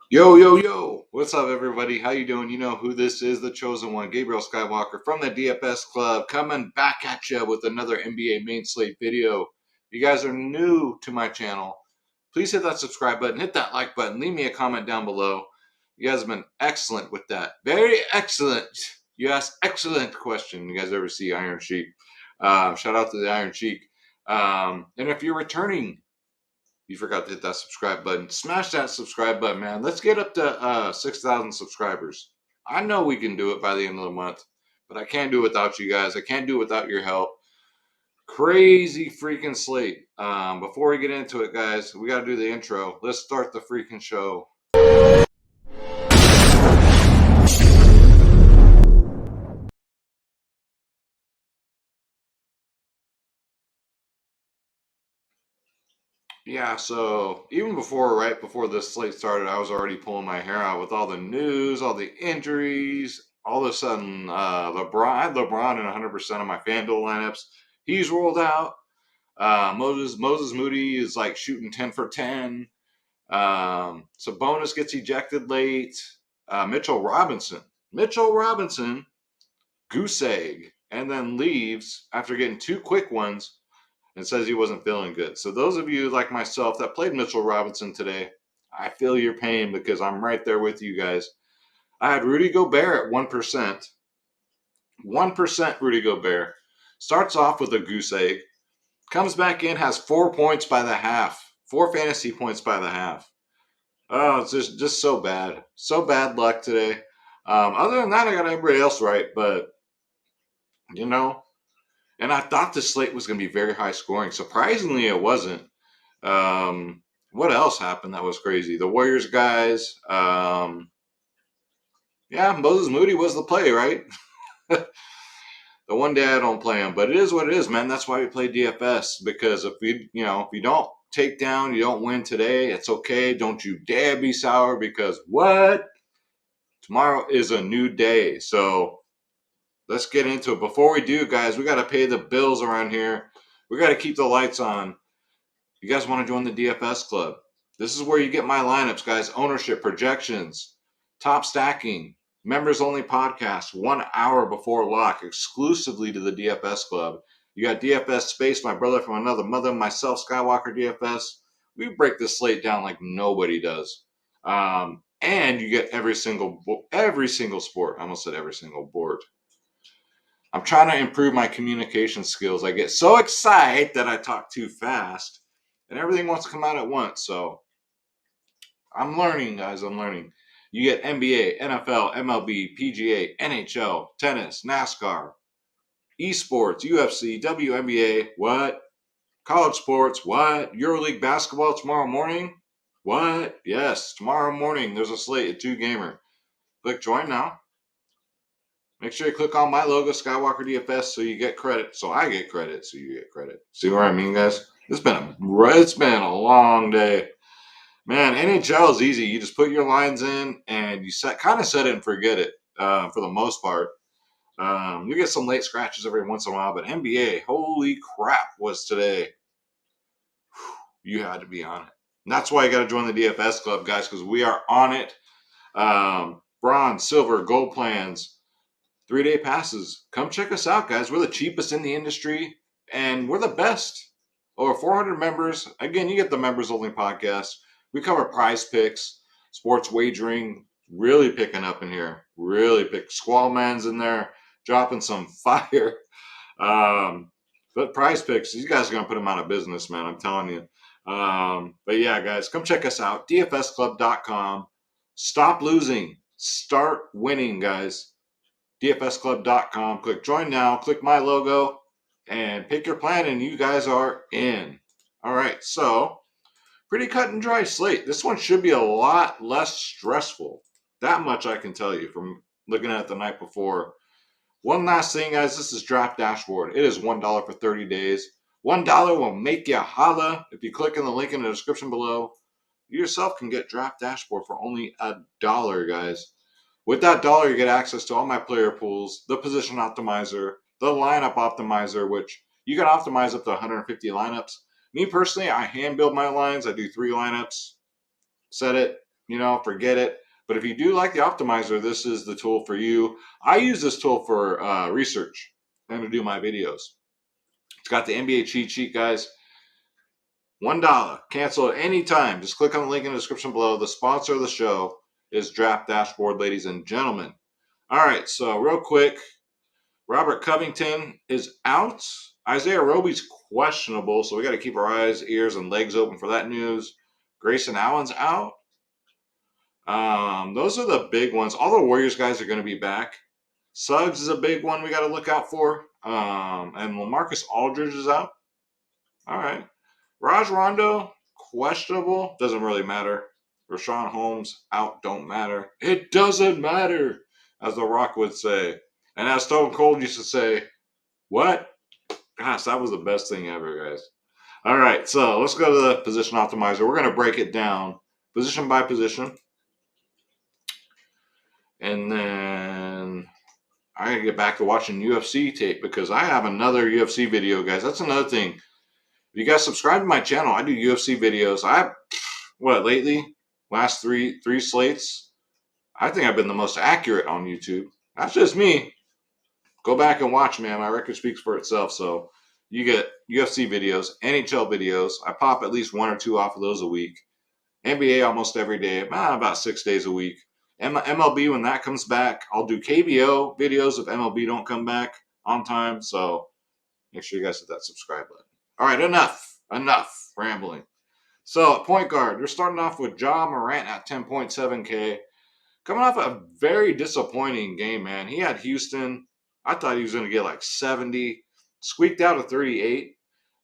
Yo, yo, yo! What's up, everybody? How you doing? You know who this is, the chosen one, Gabriel Skywalker from the DFS Club, coming back at you with another NBA main slate video. If you guys are new to my channel, please hit that subscribe button, hit that like button, leave me a comment down below. You guys have been excellent with that. Very excellent. You asked excellent question. You guys ever see Iron Sheik? Shout out to the Iron Sheik. And if you're returning, you forgot to hit that subscribe button. Smash that subscribe button, man. Let's get up to 6,000 subscribers. I know we can do it by the end of the month, but I can't do it without you guys. I can't do it without your help. Crazy freaking slate. Before we get into it, guys, we got to do the intro. Let's start the freaking show. Yeah, so even right before this slate started, I was already pulling my hair out with all the news, all the injuries. All of a sudden, I had LeBron in 100% of my FanDuel lineups. He's rolled out. Moses Moody is like shooting 10 for 10. Sabonis gets ejected late. Mitchell Robinson, goose egg, and then leaves after getting two quick ones and says he wasn't feeling good. So those of you like myself that played Mitchell Robinson today, I feel your pain because I'm right there with you guys. I had Rudy Gobert at 1%. 1% Rudy Gobert. Starts off with a goose egg. Comes back in, has 4 points by the half. 4 fantasy points by the half. Oh, it's just so bad. So bad luck today. Other than that, I got everybody else right. But, you know, and I thought the slate was going to be very high scoring. Surprisingly, it wasn't. What else happened that was crazy? The Warriors guys. Yeah, Moses Moody was the play, right? The one day I don't play him, but it is what it is, man. That's why we play DFS, because if you don't take down, you don't win today, it's okay. Don't you dare be sour, because what? Tomorrow is a new day. So let's get into it. Before we do, guys, we got to pay the bills around here. We got to keep the lights on. You guys want to join the DFS club? This is where you get my lineups, guys. Ownership, projections, top stacking, members only podcast, 1 hour before lock, exclusively to the DFS club. You got DFS Space, my brother from another mother, myself, Skywalker DFS. We break the slate down like nobody does. And you get every single sport. I almost said every single board. I'm trying to improve my communication skills. I get so excited that I talk too fast, and everything wants to come out at once. So I'm learning, guys. I'm learning. You get NBA, NFL, MLB, PGA, NHL, tennis, NASCAR, esports, UFC, WNBA. What? College sports. What? EuroLeague basketball tomorrow morning. What? Yes, tomorrow morning there's a slate at 2Gamer. Click join now. Make sure you click on my logo, Skywalker DFS, so you get credit. So I get credit, so you get credit. See what I mean, guys? It's been a long day. Man, NHL is easy. You just put your lines in and you set it and forget it for the most part. You get some late scratches every once in a while, but NBA, holy crap, was today. You had to be on it. And that's why you got to join the DFS club, guys, because we are on it. Bronze, silver, gold plans, 3-day passes. Come check us out, guys. We're the cheapest in the industry, and we're the best. Over 400 members. Again, you get the members only podcast. We cover prize picks, sports wagering, really picking up in here. Really pick. Squallman's in there, dropping some fire. But prize picks, these guys are going to put them out of business, man. I'm telling you. But yeah, guys, come check us out. DFSclub.com. Stop losing. Start winning, guys. DFSclub.com. Click join now. Click my logo and pick your plan, and you guys are in. All right, so pretty cut and dry slate. This one should be a lot less stressful. That much I can tell you from looking at it the night before. One last thing, guys. This is Draft Dashboard. It is $1 for 30 days. $1 will make you holla. If you click on the link in the description below, you yourself can get Draft Dashboard for only $1, guys. With that dollar, you get access to all my player pools, the position optimizer, the lineup optimizer, which you can optimize up to 150 lineups. Me personally, I hand build my lines. I do 3 lineups, set it, forget it. But if you do like the optimizer, this is the tool for you. I use this tool for research and to do my videos. It's got the NBA cheat sheet, guys. $1. Cancel at any time. Just click on the link in the description below. The sponsor of the show is Draft Dashboard, ladies and gentlemen. All right, so real quick, Robert Covington is out. Isaiah Roby's questionable, so we got to keep our eyes, ears, and legs open for that news. Grayson Allen's out. Those are the big ones. All the Warriors guys are going to be back. Suggs is a big one we got to look out for. And LaMarcus Aldridge is out. All right. Raj Rondo, questionable. Doesn't really matter. Rashawn Holmes, out. Don't matter. It doesn't matter, as The Rock would say. And as Stone Cold used to say, what? Gosh, that was the best thing ever, guys. All right, so let's go to the position optimizer. We're going to break it down position by position. And then I got to get back to watching UFC tape because I have another UFC video, guys. That's another thing. If you guys subscribe to my channel, I do UFC videos. Lately? Last three slates? I think I've been the most accurate on YouTube. That's just me. Go back and watch, man. My record speaks for itself. So you get UFC videos, NHL videos. I pop at least 1 or 2 off of those a week. NBA almost every day, about 6 days a week. MLB, when that comes back, I'll do KBO videos if MLB don't come back on time. So make sure you guys hit that subscribe button. All right, enough rambling. So at point guard, we're starting off with Morant at 10.7K. Coming off a very disappointing game, man. He had Houston. I thought he was going to get like 70. Squeaked out a 38.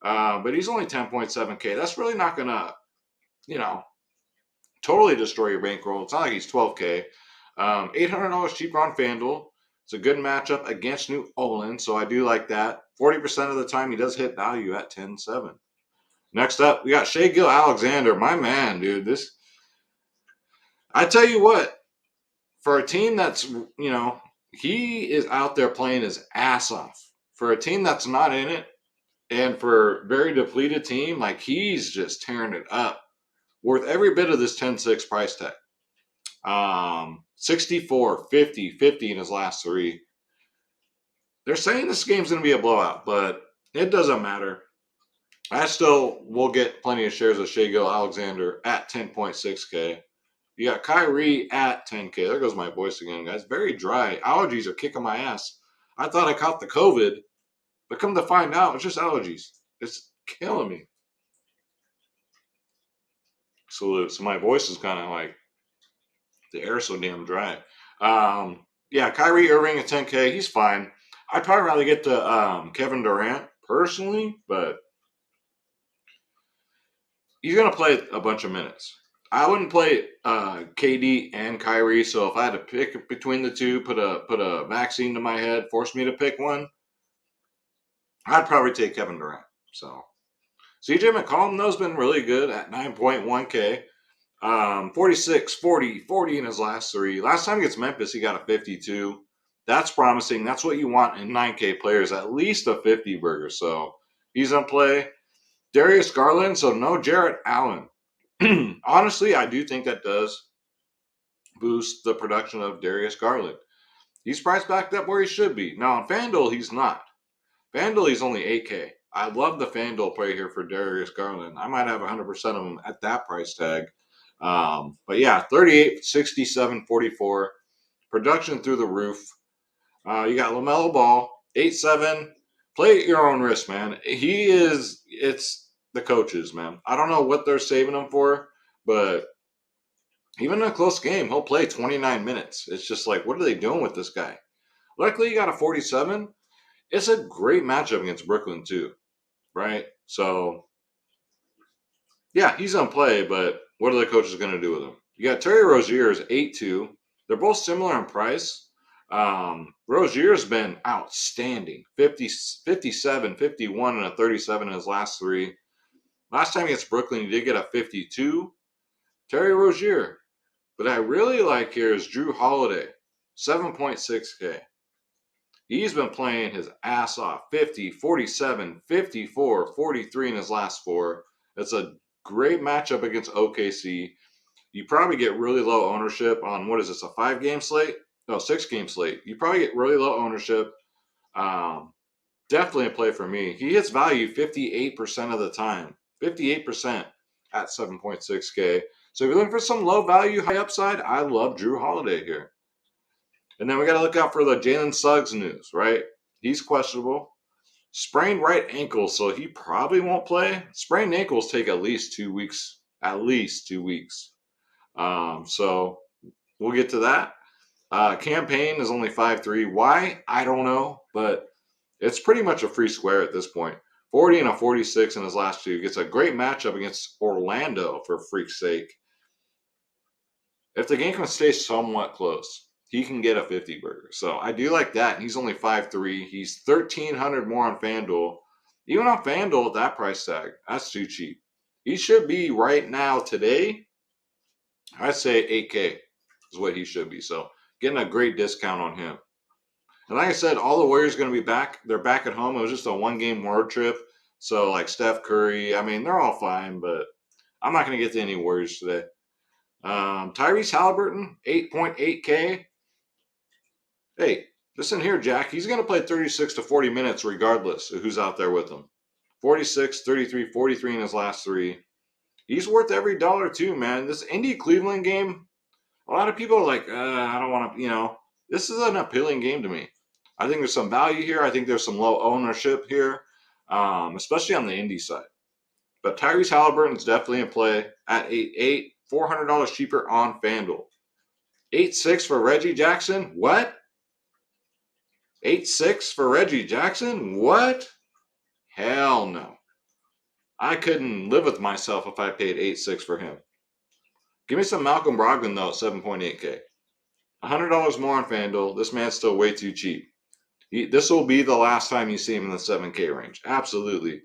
But he's only 10.7K. That's really not going to, totally destroy your bankroll. It's not like he's 12K. $800 cheaper on FanDuel. It's a good matchup against New Orleans, so I do like that. 40% of the time he does hit value at 10.7. Next up, we got Shai GilAlexander. My man, dude. I tell you what, for a team that's, he is out there playing his ass off. For a team that's not in it, and for a very depleted team, like he's just tearing it up. Worth every bit of this 10.6 price tag. 64, 50, 50 in his last 3. They're saying this game's going to be a blowout, but it doesn't matter. I still will get plenty of shares of Shai GilAlexander at 10.6K. You got Kyrie at 10K. There goes my voice again, guys. Very dry. Allergies are kicking my ass. I thought I caught the COVID, but come to find out, it's just allergies. It's killing me. So my voice is kind of like, the air's so damn dry. Kyrie Irving at 10K. He's fine. I'd probably rather get to Kevin Durant personally, but he's going to play a bunch of minutes. I wouldn't play KD and Kyrie, so if I had to pick between the two, put a vaccine to my head, force me to pick one, I'd probably take Kevin Durant. So CJ McCollum, though, has been really good at 9.1K. 46, 40, 40 in his last 3. Last time against Memphis, he got a 52. That's promising. That's what you want in 9K players, at least a 50 burger. So he's on play. Darius Garland, so no Jarrett Allen. Honestly, I do think that does boost the production of Darius Garland. He's priced back up where he should be. Now, on FanDuel, he's not. FanDuel, he's only 8K. I love the FanDuel play here for Darius Garland. I might have 100% of them at that price tag. 38, 67, 44. Production through the roof. You got LaMelo Ball, 8-7. Play at your own risk, man. It's the coaches, man. I don't know what they're saving him for, but even in a close game, he'll play 29 minutes. It's just like, what are they doing with this guy? Luckily, he got a 47. It's a great matchup against Brooklyn, too, right? So, yeah, he's on play, but what are the coaches going to do with him? You got Terry Rozier's 8-2. They're both similar in price. Rozier's been outstanding. 50, 57, 51, and a 37 in his last 3. Last time against Brooklyn, he did get a 52. Terry Rozier. But I really like here is Drew Holiday, 7.6K. He's been playing his ass off. 50, 47, 54, 43 in his last 4. It's a great matchup against OKC. You probably get really low ownership on, what is this, a 5-game slate? No, 6-game slate. You probably get really low ownership. Definitely a play for me. He hits value 58% of the time. 58% at 7.6K. So if you're looking for some low value, high upside, I love Jrue Holiday here. And then we got to look out for the Jalen Suggs news, right? He's questionable. Sprained right ankle, so he probably won't play. Sprained ankles take at least 2 weeks. At least 2 weeks. So we'll get to that. Campaign is only 5.3. Why? I don't know, but it's pretty much a free square at this point. 40 and a 46 in his last two. Gets a great matchup against Orlando, for freak's sake. If the game can stay somewhat close, he can get a 50 burger. So I do like that. He's only 5.3. He's 1,300 more on FanDuel. Even on FanDuel at that price tag, that's too cheap. He should be right now today, I'd say 8K is what he should be. So getting a great discount on him. And like I said, all the Warriors are going to be back. They're back at home. It was just a 1-game road trip. So like Steph Curry, I mean, they're all fine, but I'm not going to get to any Warriors today. Tyrese Haliburton, 8.8K. Hey, listen here, Jack. He's going to play 36 to 40 minutes regardless of who's out there with him. 46, 33, 43 in his last three. He's worth every dollar too, man. This Indy-Cleveland game, a lot of people are like, I don't want to, this is an appealing game to me. I think there's some value here. I think there's some low ownership here, especially on the Indy side. But Tyrese Haliburton's definitely in play at 8.8, $400 cheaper on FanDuel. 8.6 for Reggie Jackson? What? 8.6 for Reggie Jackson? What? Hell no. I couldn't live with myself if I paid 8.6 for him. Give me some Malcolm Brogdon, though, at 7.8K. $100 more on FanDuel. This man's still way too cheap. This will be the last time you see him in the 7K range. Absolutely.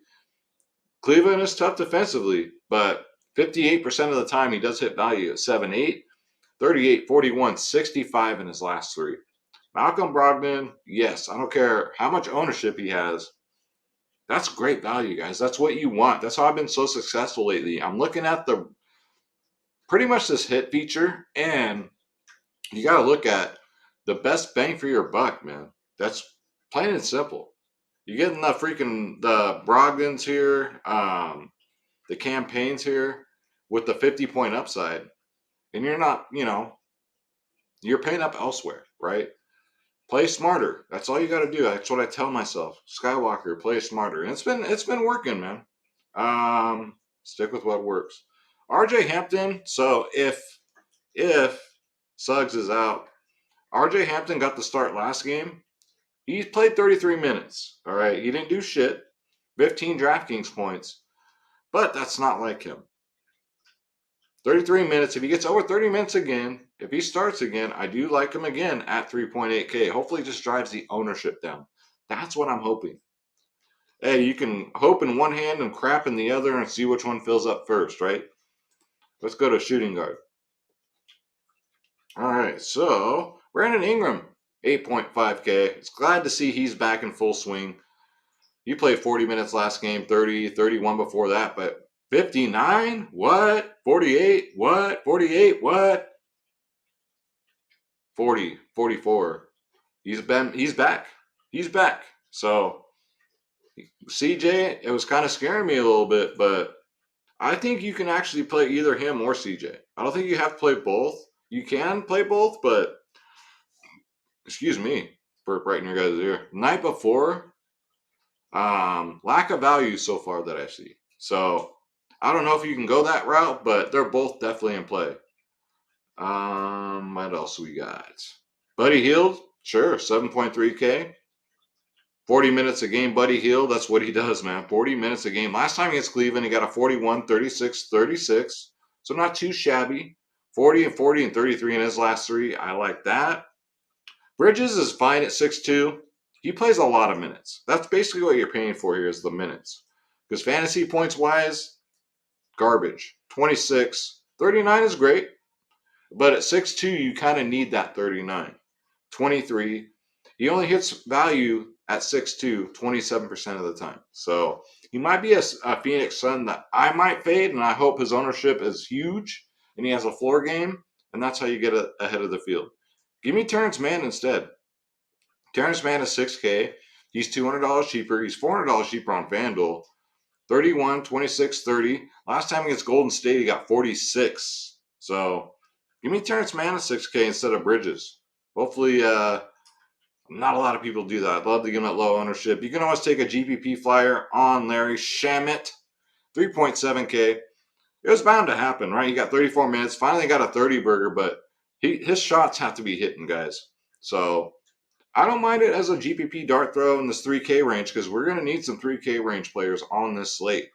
Cleveland is tough defensively, but 58% of the time he does hit value at 7.8, 38, 41, 65 in his last three. Malcolm Brogdon, yes, I don't care how much ownership he has. That's great value, guys. That's what you want. That's how I've been so successful lately. I'm looking at the pretty much this hit feature, and you got to look at the best bang for your buck, man. That's plain and simple. You're getting the Brogdons here, the campaigns here with the 50-point upside, and you're not, you're paying up elsewhere, right? Play smarter. That's all you got to do. That's what I tell myself. Skywalker, play smarter. And it's been working, man. Stick with what works. RJ Hampton. So if Suggs is out, RJ Hampton got the start last game. He played 33 minutes. All right. He didn't do shit. 15 DraftKings points. But that's not like him. 33 minutes. If he gets over 30 minutes again, if he starts again, I do like him again at 3.8K. Hopefully, it just drives the ownership down. That's what I'm hoping. Hey, you can hope in one hand and crap in the other and see which one fills up first, right? Let's go to shooting guard. All right, so Brandon Ingram, 8.5K. It's glad to see he's back in full swing. He played 40 minutes last game, 30, 31 before that, but 59? What? 48? What? 48? What? 40, 44. He's back. He's back. So CJ, it was kind of scaring me a little bit, but I think you can actually play either him or CJ. I don't think you have to play both. You can play both, but excuse me, burp right in your guys' ear. Night before, lack of value so far that I see. So I don't know if you can go that route, but they're both definitely in play. What else we got? Buddy Hield, sure, 7.3K. 40 minutes a game, Buddy Hield. That's what he does, man. 40 minutes a game. Last time against Cleveland, he got a 41, 36, 36. So not too shabby. 40 and 40 and 33 in his last three. I like that. Bridges is fine at 6'2". He plays a lot of minutes. That's basically what you're paying for here is the minutes. Because fantasy points-wise, garbage. 26. 39 is great. But at 6'2", you kind of need that 39. 23. He only hits value at 6'2", 27% of the time. So he might be a Phoenix Sun that I might fade, and I hope his ownership is huge and he has a floor game, and that's how you get ahead of the field. Give me Terrence Mann instead. Terrence Mann is 6K. He's $200 cheaper. He's $400 cheaper on FanDuel. 31, 26, 30. Last time against Golden State, he got 46. So give me Terrence Mann at 6K instead of Bridges. Hopefully, not a lot of people do that. I'd love to give him that low ownership. You can always take a GPP flyer on Larry Shamet, 3.7K. It was bound to happen, right? He got 34 minutes. Finally got a 30 burger, but his shots have to be hitting, guys. So I don't mind it as a GPP dart throw in this 3K range because we're going to need some 3K range players on this slate.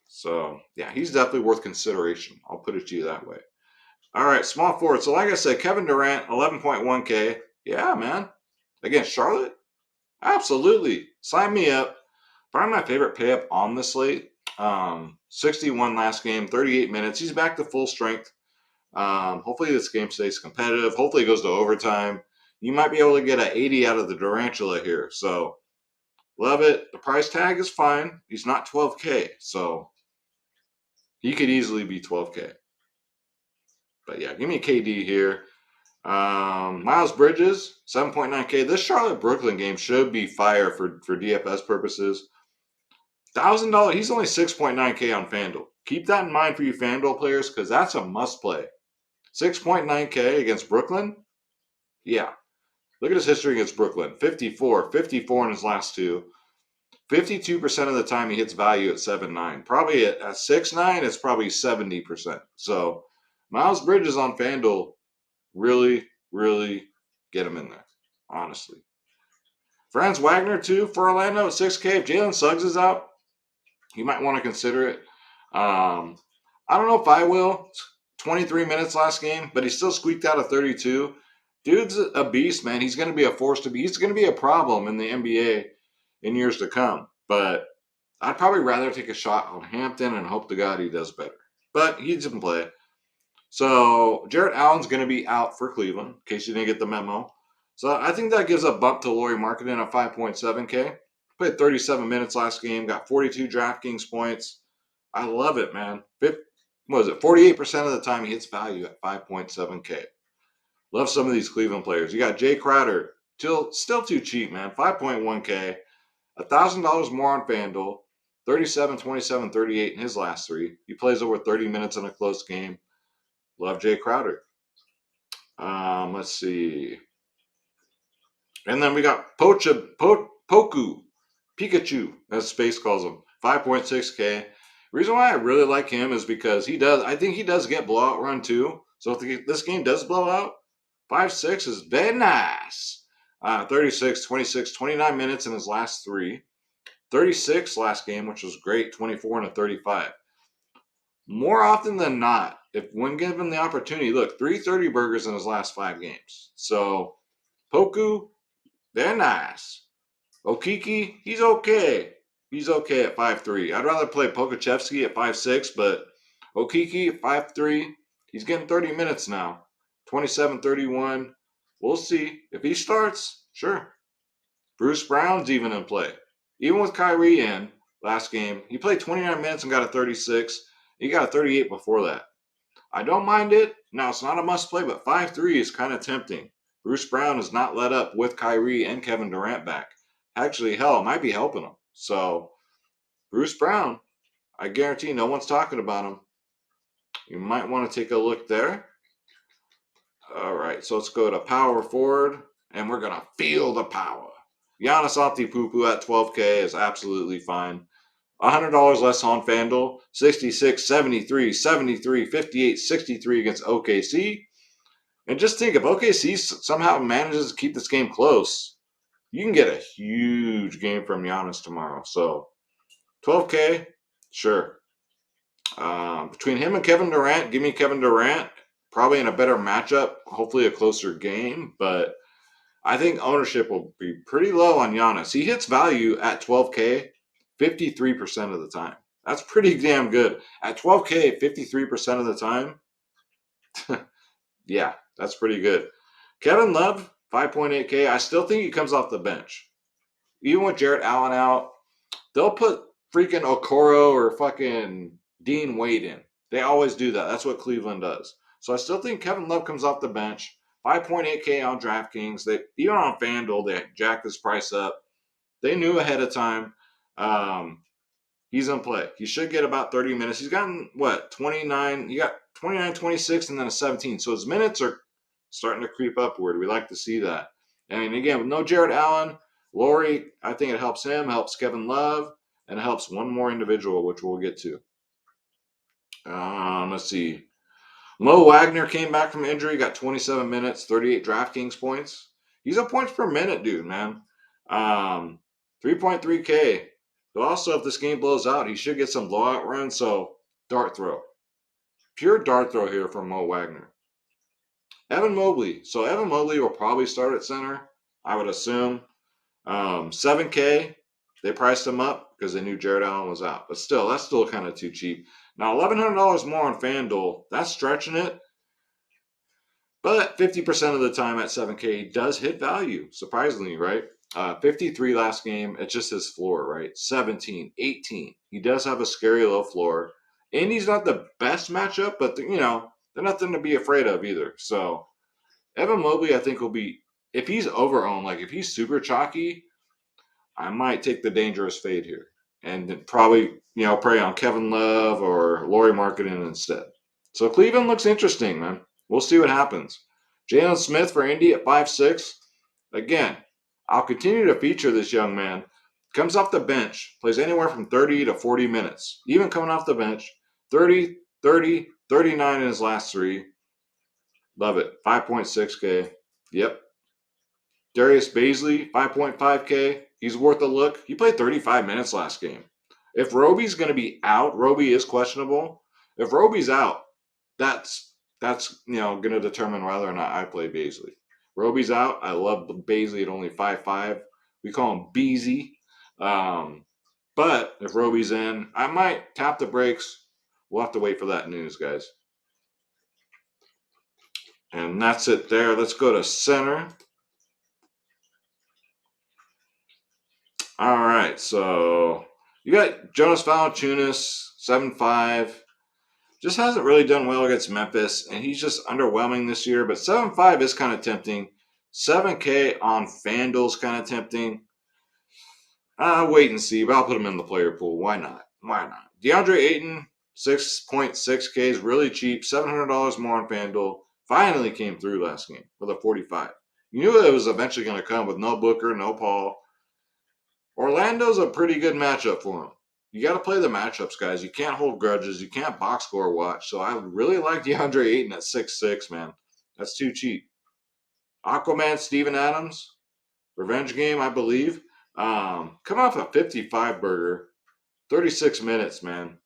So, yeah, he's definitely worth consideration. I'll put it to you that way. All right, small forward. So, like I said, Kevin Durant, 11.1K. Yeah, man. Against Charlotte? Absolutely. Sign me up. Probably my favorite pay up on the slate. 61 last game, 38 minutes. He's back to full strength. Hopefully this game stays competitive. Hopefully it goes to overtime. You might be able to get an 80 out of the Durantula here. So, love it. The price tag is fine. He's not 12K. So, he could easily be 12K. But yeah, give me KD here. Miles Bridges, 7.9K. This Charlotte-Brooklyn game should be fire for DFS purposes. $1,000. He's only 6.9K on FanDuel. Keep that in mind for you FanDuel players because that's a must play. 6.9K against Brooklyn? Yeah. Look at his history against Brooklyn. 54 in his last two. 52% of the time he hits value at 7.9. Probably at 6.9, it's probably 70%. So Miles Bridges on FanDuel, really, really get him in there, honestly. Franz Wagner, too, for Orlando at 6K. If Jalen Suggs is out, you might want to consider it. I don't know if I will. 23 minutes last game, but he still squeaked out a 32. Dude's a beast, man. He's going to be a force to be. He's going to be a problem in the NBA in years to come. But I'd probably rather take a shot on Hampton and hope to God he does better. But he didn't play. So Jarrett Allen's going to be out for Cleveland, in case you didn't get the memo. So I think that gives a bump to Lauri Markkanen at 5.7K. Played 37 minutes last game, got 42 DraftKings points. I love it, man. What was it? 48% of the time he hits value at 5.7K. Love some of these Cleveland players. You got Jay Crowder, still too cheap, man. 5.1K. $1,000 more on FanDuel. 37, 27, 38 in his last three. He plays over 30 minutes in a close game. Love Jay Crowder. Let's see. And then we got Poku, Pikachu, as Space calls him. 5.6K. Reason why I really like him is because I think he does get blowout run too. So if this game does blow out, 5.6 is very nice. 36, 26, 29 minutes in his last three. 36 last game, which was great, 24 and a 35. More often than not, when given the opportunity, look, 330 burgers in his last 5 games. So, Poku, they're nice. Okiki, he's okay. He's okay at 5'3". I'd rather play Pokachevsky at 5'6", but Okiki at 5'3". He's getting 30 minutes now. 27, 31. We'll see. If he starts, sure. Bruce Brown's even in play. Even with Kyrie in last game, he played 29 minutes and got a 36. He got a 38 before that. I don't mind it. Now, it's not a must play, but 5'3" is kind of tempting. Bruce Brown has not let up with Kyrie and Kevin Durant back. Actually, hell, it might be helping him. So, Bruce Brown, I guarantee no one's talking about him. You might want to take a look there. All right, so let's go to power forward, and we're going to feel the power. Giannis Antetokounmpo at 12K is absolutely fine. $100 less on FanDuel. 66, 73, 73, 58, 63 against OKC. And just think, if OKC somehow manages to keep this game close, you can get a huge game from Giannis tomorrow. So, 12K, sure. Between him and Kevin Durant, give me Kevin Durant. Probably in a better matchup, hopefully a closer game, but I think ownership will be pretty low on Giannis. He hits value at 12K 53% of the time. That's pretty damn good. At 12K 53% of the time, yeah, that's pretty good. Kevin Love, 5.8K. I still think he comes off the bench. Even with Jarrett Allen out, they'll put freaking Okoro or fucking Dean Wade in. They always do that. That's what Cleveland does. So I still think Kevin Love comes off the bench. 5.8K on DraftKings. They even on FanDuel, they jacked this price up. They knew ahead of time. He's in play. He should get about 30 minutes. He's gotten, 29? You got 29, 26, and then a 17. So his minutes are starting to creep upward. We like to see that. And again, with no Jared Allen, Laurie, I think it helps him, helps Kevin Love, and it helps one more individual, which we'll get to. Let's see. Mo Wagner came back from injury, got 27 minutes, 38 DraftKings points. He's a points per minute dude, man. 3.3K. But also, if this game blows out, he should get some blowout runs. So, dart throw. Pure dart throw here from Mo Wagner. Evan Mobley. So, Evan Mobley will probably start at center, I would assume. 7K. They priced him up because they knew Jared Allen was out. But still, that's still kind of too cheap. Now, $1,100 more on FanDuel. That's stretching it. But 50% of the time at 7K, he does hit value, surprisingly, right? 53 last game. It's just his floor, right? 17, 18. He does have a scary low floor. Indy's not the best matchup, but, they're nothing to be afraid of either. So, Evan Mobley, I think, will be, if he's over-owned, like if he's super chalky, I might take the dangerous fade here. And then probably, prey on Kevin Love or Laurie Marketing instead. So, Cleveland looks interesting, man. We'll see what happens. Jalen Smith for Indy at 5'6". Again, I'll continue to feature this young man. Comes off the bench, plays anywhere from 30 to 40 minutes. Even coming off the bench, 30, 30, 39 in his last three. Love it. 5.6K. Yep. Darius Bailey, 5.5K. He's worth a look. He played 35 minutes last game. If Roby's going to be out, Roby is questionable. If Roby's out, that's going to determine whether or not I play Bailey. Roby's out. I love Bailey at only 5'5". We call him Beezy. But if Roby's in, I might tap the brakes. We'll have to wait for that news, guys. And that's it there. Let's go to center. All right, so you got Jonas Valanciunas, 7'5". Just hasn't really done well against Memphis, and he's just underwhelming this year. But 7'5" is kind of tempting. 7K on FanDuel's kind of tempting. Wait and see, but I'll put him in the player pool. Why not? DeAndre Ayton, 6.6K is really cheap. $700 more on FanDuel. Finally came through last game with a 45. You knew it was eventually going to come with no Booker, no Paul. Orlando's a pretty good matchup for him. You got to play the matchups, guys. You can't hold grudges. You can't box score watch. So I really like DeAndre Ayton at 6'6", man. That's too cheap. Aquaman Steven Adams, revenge game, I believe. Come off a 55 burger, 36 minutes, man.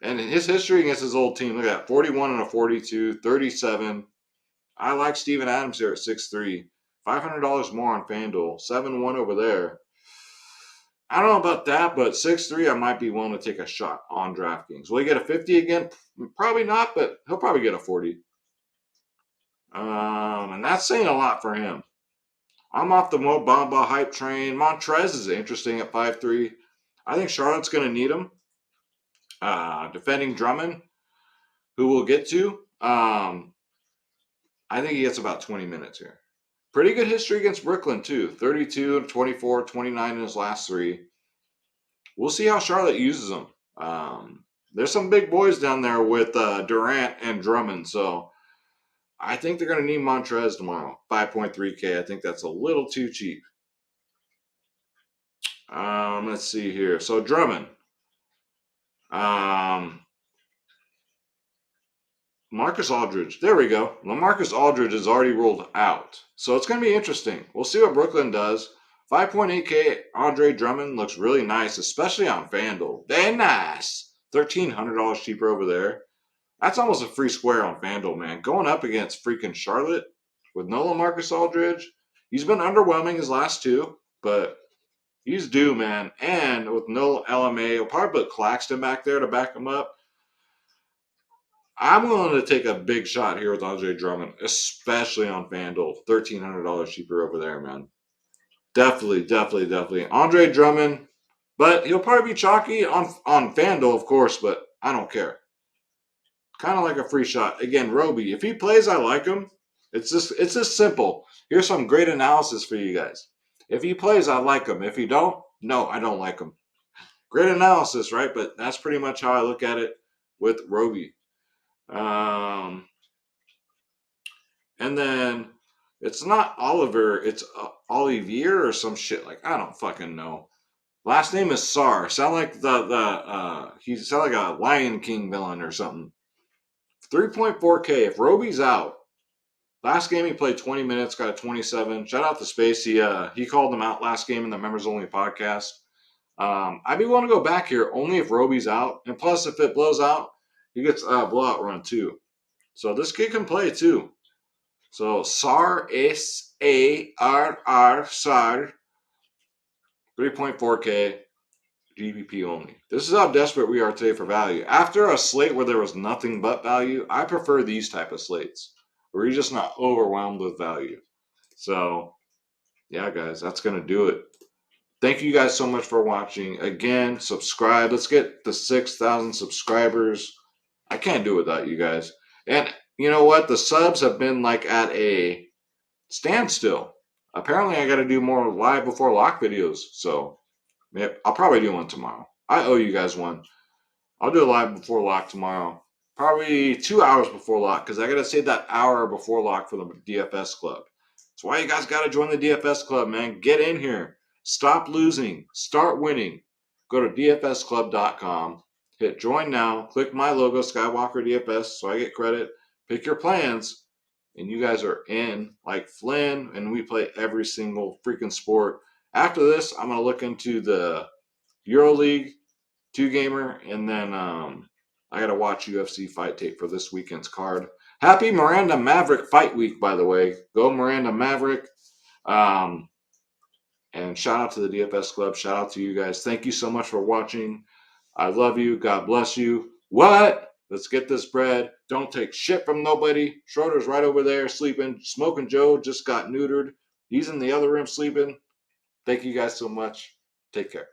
And his history against his old team, look at that, 41 and a 42, 37. I like Steven Adams here at 6'3". $500 more on FanDuel, 7-1 over there. I don't know about that, but 6'3", I might be willing to take a shot on DraftKings. Will he get a 50 again? Probably not, but he'll probably get a 40. And that's saying a lot for him. I'm off the Mo Bamba hype train. Montrez is interesting at 5'3". I think Charlotte's going to need him. Defending Drummond, who we'll get to. I think he gets about 20 minutes here. Pretty good history against Brooklyn, too. 32, 24, 29 in his last three. We'll see how Charlotte uses them. There's some big boys down there with Durant and Drummond, so I think they're going to need Montrez tomorrow. 5.3K. I think that's a little too cheap. Let's see here. So Drummond. Marcus Aldridge. There we go. LaMarcus Aldridge is already ruled out. So it's going to be interesting. We'll see what Brooklyn does. 5.8K Andre Drummond looks really nice, especially on FanDuel. Very nice. $1,300 cheaper over there. That's almost a free square on FanDuel, man. Going up against freaking Charlotte with no LaMarcus Aldridge. He's been underwhelming his last two, but he's due, man. And with no LMA, we'll probably put Claxton back there to back him up. I'm willing to take a big shot here with Andre Drummond, especially on FanDuel. $1,300 cheaper over there, man. Definitely. Andre Drummond, but he'll probably be chalky on FanDuel, of course, but I don't care. kind of like a free shot. Again, Roby, if he plays, I like him. It's just simple. Here's some great analysis for you guys. If he plays, I like him. If he don't, no, I don't like him. Great analysis, right? But that's pretty much how I look at it with Roby. And then it's not Oliver, it's Olivier or some shit. Like, I don't fucking know. Last name is Sar. Sound like he sound like a Lion King villain or something. 3.4K. If Roby's out, last game he played 20 minutes, got a 27. Shout out to Space. He called him out last game in the members only podcast. I'd be willing to go back here only if Roby's out, and plus if it blows out, he gets a blowout run too. So this kid can play too. So SAR SARR SAR 3.4K. GPP only. This is how desperate we are today for value. After a slate where there was nothing but value, I prefer these type of slates where you're just not overwhelmed with value. So, yeah, guys, that's going to do it. Thank you guys so much for watching. Again, subscribe. Let's get the 6,000 subscribers. I can't do it without you guys. And you know what? The subs have been like at a standstill. Apparently, I got to do more live before lock videos. So, I'll probably do one tomorrow. I owe you guys one. I'll do a live before lock tomorrow. Probably 2 hours before lock because I got to save that hour before lock for the DFS Club. That's why you guys got to join the DFS Club, man. Get in here. Stop losing. Start winning. Go to dfsclub.com. Hit join now. Click my logo, Skywalker DFS, so I get credit. Pick your plans, and you guys are in like Flynn, and we play every single freaking sport. After this, I'm going to look into the EuroLeague 2-gamer, and then I got to watch UFC fight tape for this weekend's card. Happy Miranda Maverick fight week, by the way. Go Miranda Maverick. And shout out to the DFS Club. Shout out to you guys. Thank you so much for watching. I love you. God bless you. What? Let's get this bread. Don't take shit from nobody. Schroeder's right over there sleeping. Smoking Joe just got neutered. He's in the other room sleeping. Thank you guys so much. Take care.